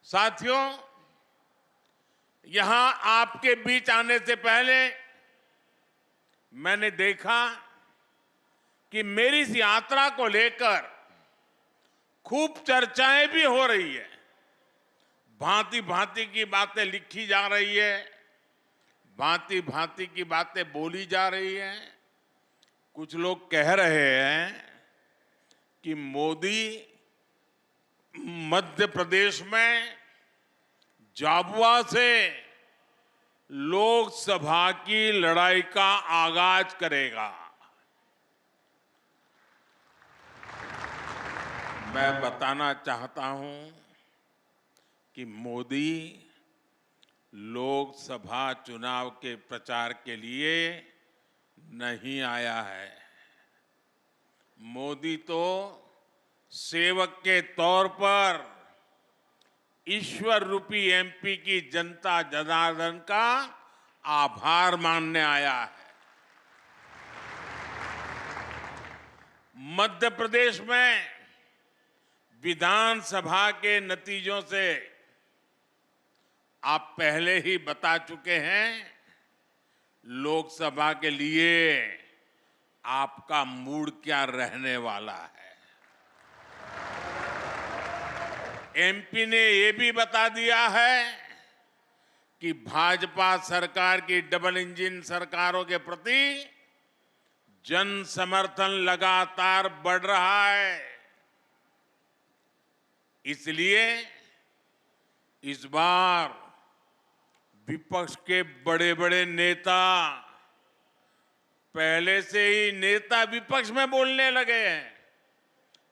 साथियों, यहां आपके बीच आने से पहले मैंने देखा कि मेरी इस यात्रा को लेकर खूब चर्चाएं भी हो रही है। भांति भांति की बातें लिखी जा रही है, भांति भांति की बातें बोली जा रही हैं। कुछ लोग कह रहे हैं कि मोदी मध्य प्रदेश में झाबुआ से लोकसभा की लड़ाई का आगाज करेगा। मैं बताना चाहता हूं कि मोदी लोकसभा चुनाव के प्रचार के लिए नहीं आया है। मोदी तो सेवक के तौर पर ईश्वर रूपी एमपी की जनता जनार्दन का आभार मानने आया है। मध्य प्रदेश में विधानसभा के नतीजों से आप पहले ही बता चुके हैं, लोकसभा के लिए आपका मूड क्या रहने वाला है। एमपी ने ये भी बता दिया है कि भाजपा सरकार की डबल इंजन सरकारों के प्रति जन समर्थन लगातार बढ़ रहा है। इसलिए इस बार विपक्ष के बड़े बड़े नेता पहले से ही नेता विपक्ष में बोलने लगे हैं,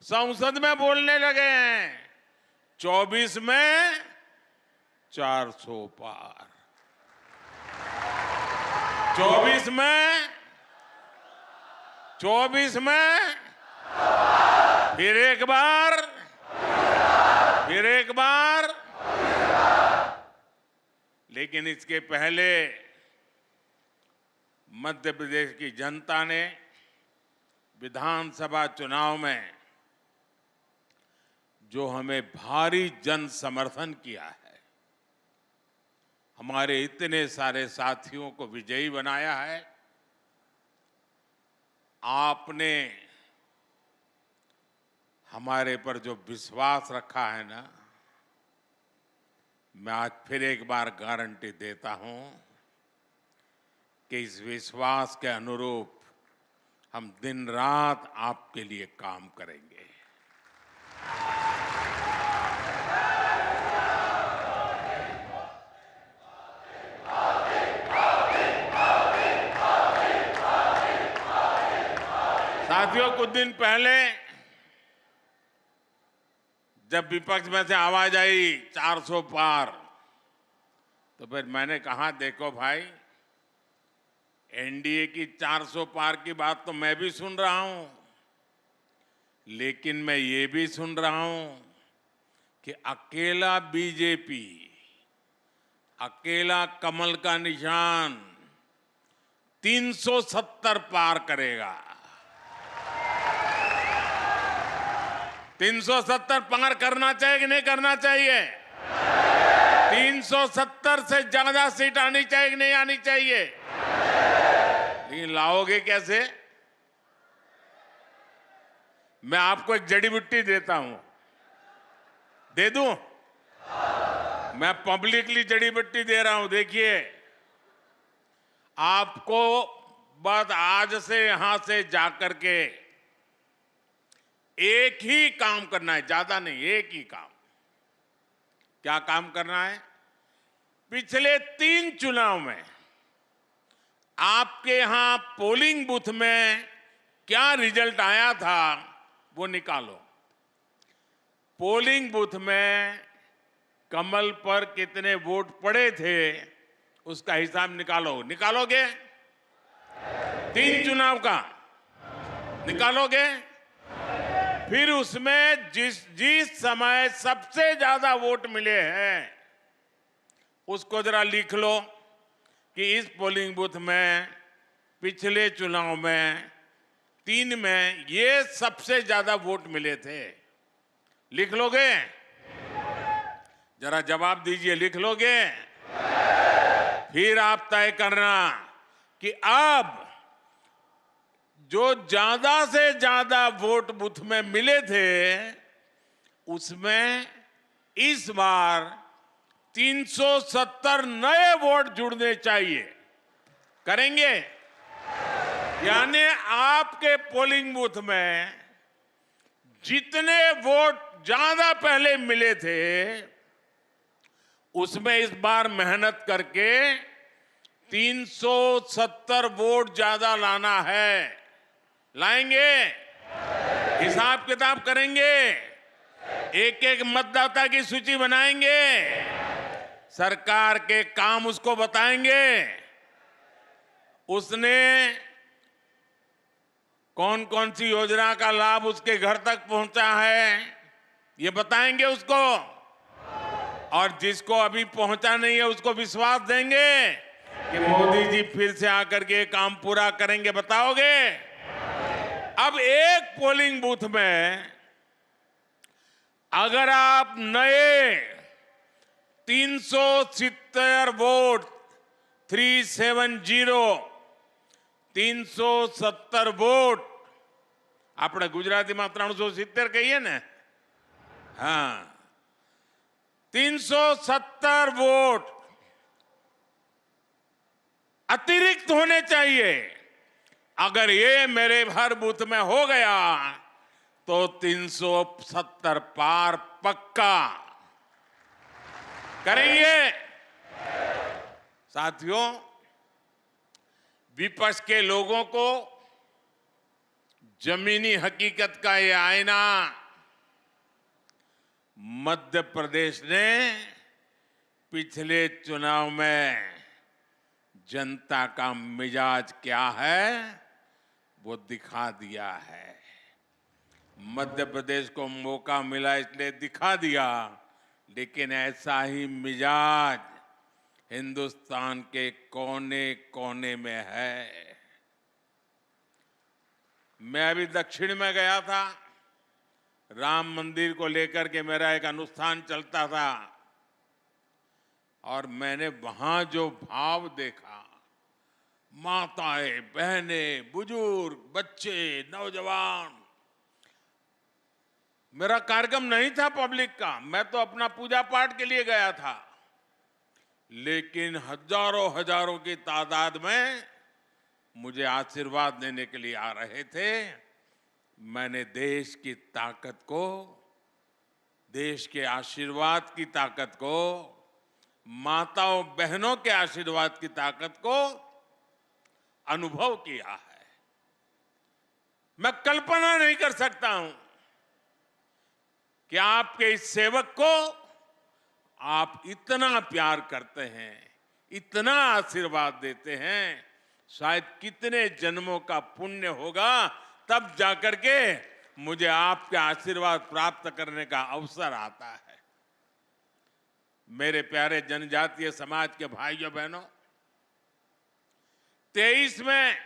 संसद में बोलने लगे हैं। 24 में 400 पार, 24 में फिर एक बार लेकिन इसके पहले मध्य प्रदेश की जनता ने विधानसभा चुनाव में जो हमें भारी जन समर्थन किया है, हमारे इतने सारे साथियों को विजयी बनाया है। आपने हमारे पर जो विश्वास रखा है ना, मैं आज फिर एक बार गारंटी देता हूं कि इस विश्वास के अनुरूप हम दिन रात आपके लिए काम करेंगे। साथियों, कुछ दिन पहले जब विपक्ष में से आवाज आई 400 पार, तो फिर मैंने कहा, देखो भाई, एनडीए की 400 पार की बात तो मैं भी सुन रहा हूं, लेकिन मैं ये भी सुन रहा हूं कि अकेला बीजेपी, अकेला कमल का निशान 370 पार करेगा। 370 पार करना चाहिए कि नहीं करना चाहिए? 370 से ज्यादा सीट आनी चाहिए कि नहीं आनी चाहिए? लेकिन लाओगे कैसे? मैं आपको एक जड़ी बूटी देता हूं, दे दूं? मैं पब्लिकली जड़ी बूटी दे रहा हूं। देखिए, आपको बस आज से यहां से जाकर के एक ही काम करना है, ज्यादा नहीं, एक ही काम। क्या काम करना है? पिछले 3 चुनाव में आपके यहां पोलिंग बूथ में क्या रिजल्ट आया था वो निकालो। पोलिंग बूथ में कमल पर कितने वोट पड़े थे उसका हिसाब निकालो। निकालोगे? 3 चुनाव का निकालोगे? फिर उसमें जिस समय सबसे ज्यादा वोट मिले हैं उसको जरा लिख लो कि इस पोलिंग बूथ में पिछले चुनाव में 3 में ये सबसे ज्यादा वोट मिले थे। लिख लोगे? जरा जवाब दीजिए, लिख लोगे? फिर आप तय करना कि अब जो ज्यादा से ज्यादा वोट बूथ में मिले थे उसमें इस बार 370 नए वोट जुड़ने चाहिए। करेंगे? यानी आपके पोलिंग बूथ में जितने वोट ज्यादा पहले मिले थे उसमें इस बार मेहनत करके 370 वोट ज्यादा लाना है। लाएंगे? हिसाब किताब करेंगे? एक एक मतदाता की सूची बनाएंगे, सरकार के काम उसको बताएंगे, उसने कौन कौन सी योजना का लाभ उसके घर तक पहुंचा है ये बताएंगे उसको, और जिसको अभी पहुंचा नहीं है उसको विश्वास देंगे कि मोदी जी फिर से आकर के काम पूरा करेंगे। बताओगे? अब एक पोलिंग बूथ में अगर आप नए 370 वोट 370 वोट આપણે ગુજરાતીમાં 370 કહીએ ને, हाँ 370 वोट अतिरिक्त होने चाहिए। अगर ये मेरे हर बूथ में हो गया तो 370 पार पक्का करेंगे। साथियों, विपक्ष के लोगों को जमीनी हकीकत का ये आईना मध्य प्रदेश ने पिछले चुनाव में जनता का मिजाज क्या है वो दिखा दिया है। मध्य प्रदेश को मौका मिला इसलिए दिखा दिया, लेकिन ऐसा ही मिजाज हिंदुस्तान के कोने कोने में है। मैं अभी दक्षिण में गया था, राम मंदिर को लेकर के मेरा एक अनुष्ठान चलता था और मैंने वहां जो भाव देखा, माताएं, बहनें, बुजुर्ग, बच्चे, नौजवान। मेरा कार्यक्रम नहीं था पब्लिक का, मैं तो अपना पूजा पाठ के लिए गया था, लेकिन हजारों हजारों की तादाद में मुझे आशीर्वाद देने के लिए आ रहे थे। मैंने देश की ताकत को, देश के आशीर्वाद की ताकत को, माताओं बहनों के आशीर्वाद की ताकत को अनुभव किया है। मैं कल्पना नहीं कर सकता हूं कि आपके इस सेवक को आप इतना प्यार करते हैं, इतना आशीर्वाद देते हैं। शायद कितने जन्मों का पुण्य होगा तब जाकर के मुझे आपके आशीर्वाद प्राप्त करने का अवसर आता है। मेरे प्यारे जनजातीय समाज के भाइयों बहनों, 23 में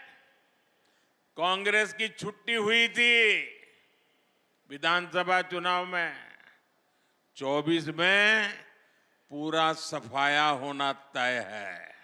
कांग्रेस की छुट्टी हुई थी विधानसभा चुनाव में, 24 में पूरा सफाया होना तय है।